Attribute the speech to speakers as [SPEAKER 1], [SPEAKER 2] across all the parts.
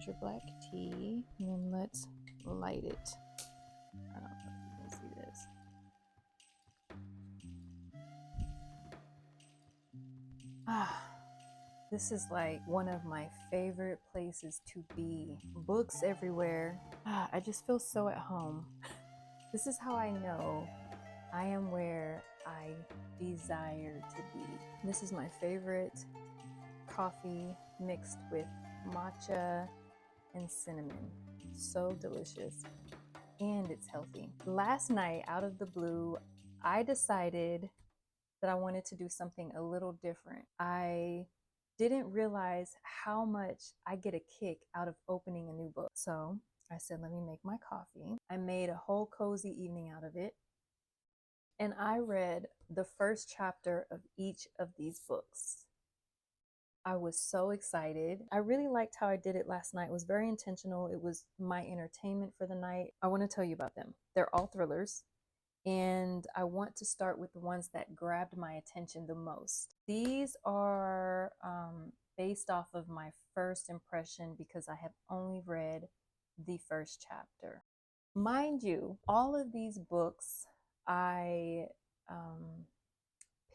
[SPEAKER 1] ginger black tea, and then let's light it. I don't know if you can see this. This is like one of my favorite places to be. Books everywhere. I just feel so at home. This is how I know I am where I desire to be. This is my favorite coffee mixed with matcha and cinnamon. So delicious. And it's healthy. Last night, out of the blue, I decided that I wanted to do something a little different. I didn't realize how much I get a kick out of opening a new book. So I said, let me make my coffee. I made a whole cozy evening out of it. And I read the first chapter of each of these books. I was so excited. I really liked how I did it last night. It was very intentional. It was my entertainment for the night. I want to tell you about them. They're all thrillers. And I want to start with the ones that grabbed my attention the most. These are based off of my first impression because I have only read the first chapter. Mind you, all of these books I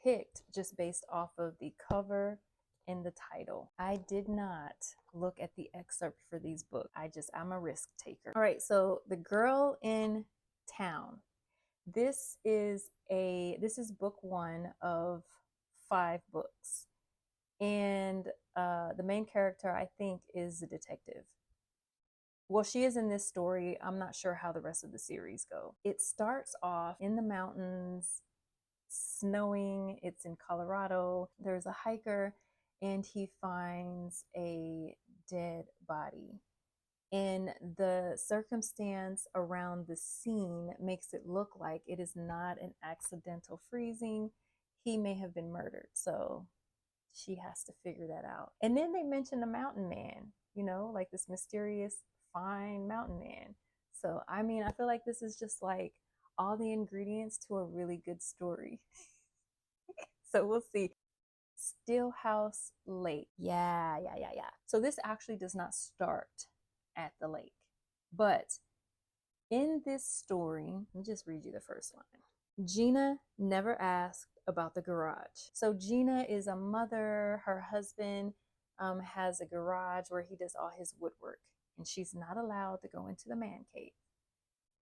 [SPEAKER 1] picked just based off of the cover and the title. I did not look at the excerpt for these books. I'm a risk taker. All right, so The Girl in Town. This is book 1 of 5 books. And the main character, I think, is a detective. Well, she is in this story. I'm not sure how the rest of the series go. It starts off in the mountains, snowing. It's in Colorado. There's a hiker and he finds a dead body. And the circumstance around the scene makes it look like it is not an accidental freezing. He may have been murdered. So she has to figure that out. And then they mention a mountain man, like this mysterious, fine mountain man. So, I mean, I feel like this is just like all the ingredients to a really good story. So we'll see. Stillhouse Lake. Yeah. So this actually does not start at the lake. But in this story, let me just read you the first line. Gina never asked about the garage. So Gina is a mother. Her husband has a garage where he does all his woodwork, and she's not allowed to go into the man cave.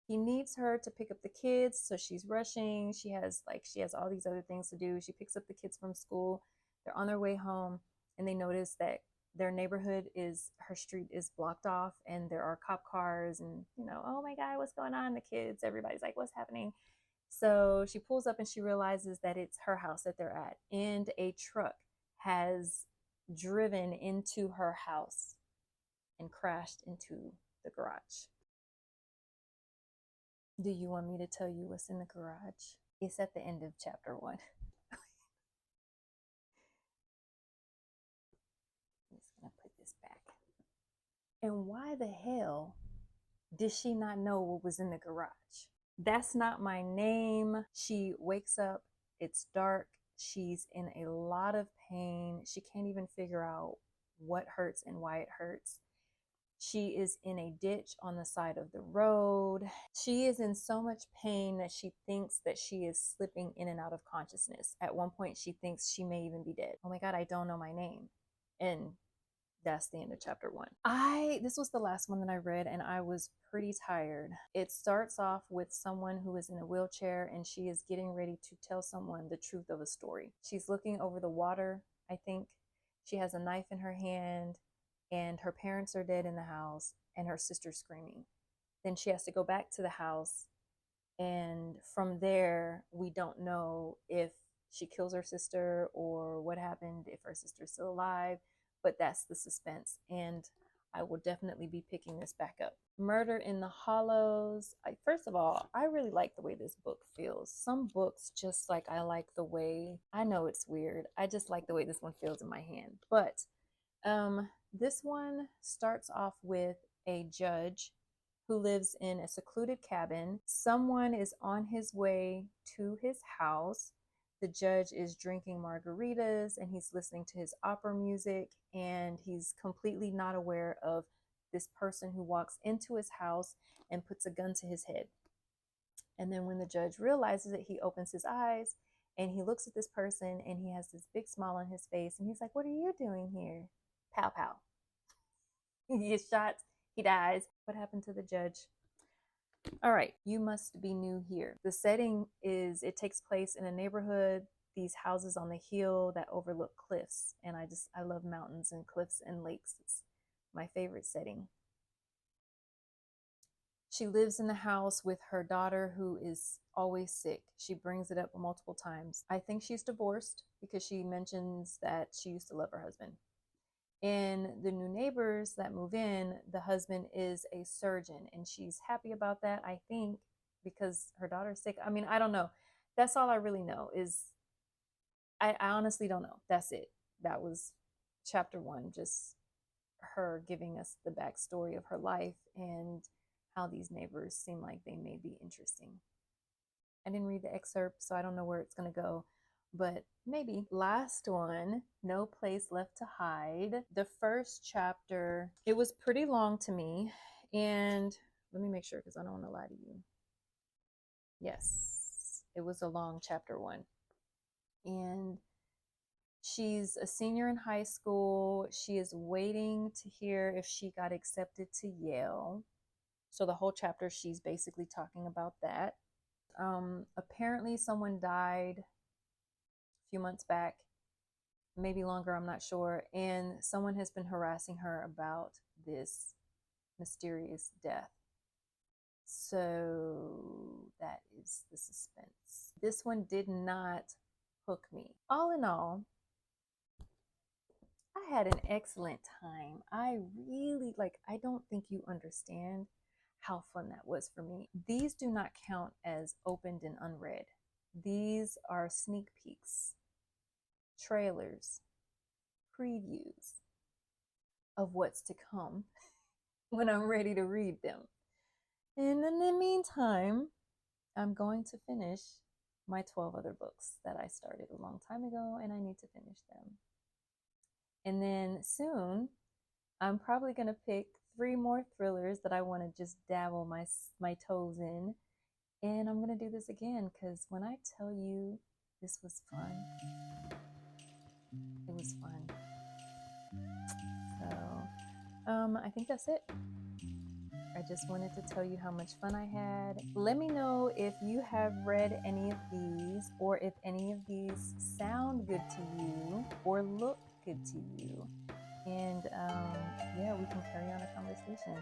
[SPEAKER 1] He needs her to pick up the kids, so she's rushing. She has all these other things to do. She picks up the kids from school. They're on their way home, and they notice that their neighborhood her street is blocked off, and there are cop cars, and oh my God, what's going on? The kids, everybody's like, what's happening? So she pulls up and she realizes that it's her house that they're at, and a truck has driven into her house and crashed into the garage. Do you want me to tell you what's in the garage? It's at the end of chapter 1. I'm just gonna put this back. And why the hell did she not know what was in the garage? That's not my name. She wakes up, it's dark, she's in a lot of pain. She can't even figure out what hurts and why it hurts. She is in a ditch on the side of the road. She is in so much pain that she thinks that she is slipping in and out of consciousness. At one point, she thinks she may even be dead. Oh my God, I don't know my name. And that's the end of chapter 1. This was the last one that I read, and I was pretty tired. It starts off with someone who is in a wheelchair, and she is getting ready to tell someone the truth of a story. She's looking over the water, I think. She has a knife in her hand, and her parents are dead in the house, and her sister's screaming. Then she has to go back to the house, and from there, we don't know if she kills her sister or what happened, if her sister's still alive, but that's the suspense, and I will definitely be picking this back up. Murder in the Hollows. First of all, I really like the way this book feels. Some books, just like I like the way, I know it's weird, I just like the way this one feels in my hand. But this one starts off with a judge who lives in a secluded cabin. Someone is on his way to his house. The judge is drinking margaritas and he's listening to his opera music, and he's completely not aware of this person who walks into his house and puts a gun to his head. And then when the judge realizes it, he opens his eyes and he looks at this person and he has this big smile on his face. And he's like, "What are you doing here?" Pow, pow. He gets shot. He dies. What happened to the judge? All right, you must be new here. The setting is, it takes place in a neighborhood, these houses on the hill that overlook cliffs. And I love mountains and cliffs and lakes. It's my favorite setting. She lives in the house with her daughter who is always sick. She brings it up multiple times. I think she's divorced because she mentions that she used to love her husband. And the new neighbors that move in, the husband is a surgeon and she's happy about that, I think, because her daughter's sick. I mean, I don't know. That's all I really know is I honestly don't know. That's it. That was chapter 1, just her giving us the backstory of her life and how these neighbors seem like they may be interesting. I didn't read the excerpt, so I don't know where it's going to go, but maybe. Last one, No Place Left to Hide. The first chapter, it was pretty long to me, and let me make sure because I don't want to lie to you. Yes, it was a long chapter 1. And she's a senior in high school. She is waiting to hear if she got accepted to Yale. So the whole chapter, she's basically talking about that. Apparently someone died a few months back, maybe longer, I'm not sure. And someone has been harassing her about this mysterious death. So that is the suspense. This one did not hook me. All in all, I had an excellent time. I really I don't think you understand how fun that was for me. These do not count as opened and unread. These are sneak peeks, trailers, previews of what's to come when I'm ready to read them. And in the meantime, I'm going to finish my 12 other books that I started a long time ago, and I need to finish them. And then soon, I'm probably going to pick 3 more thrillers that I want to just dabble my toes in. And I'm going to do this again because when I tell you this was fun, it was fun. So I think that's it. I just wanted to tell you how much fun I had. Let me know if you have read any of these or if any of these sound good to you or look good to you. And yeah, we can carry on a conversation.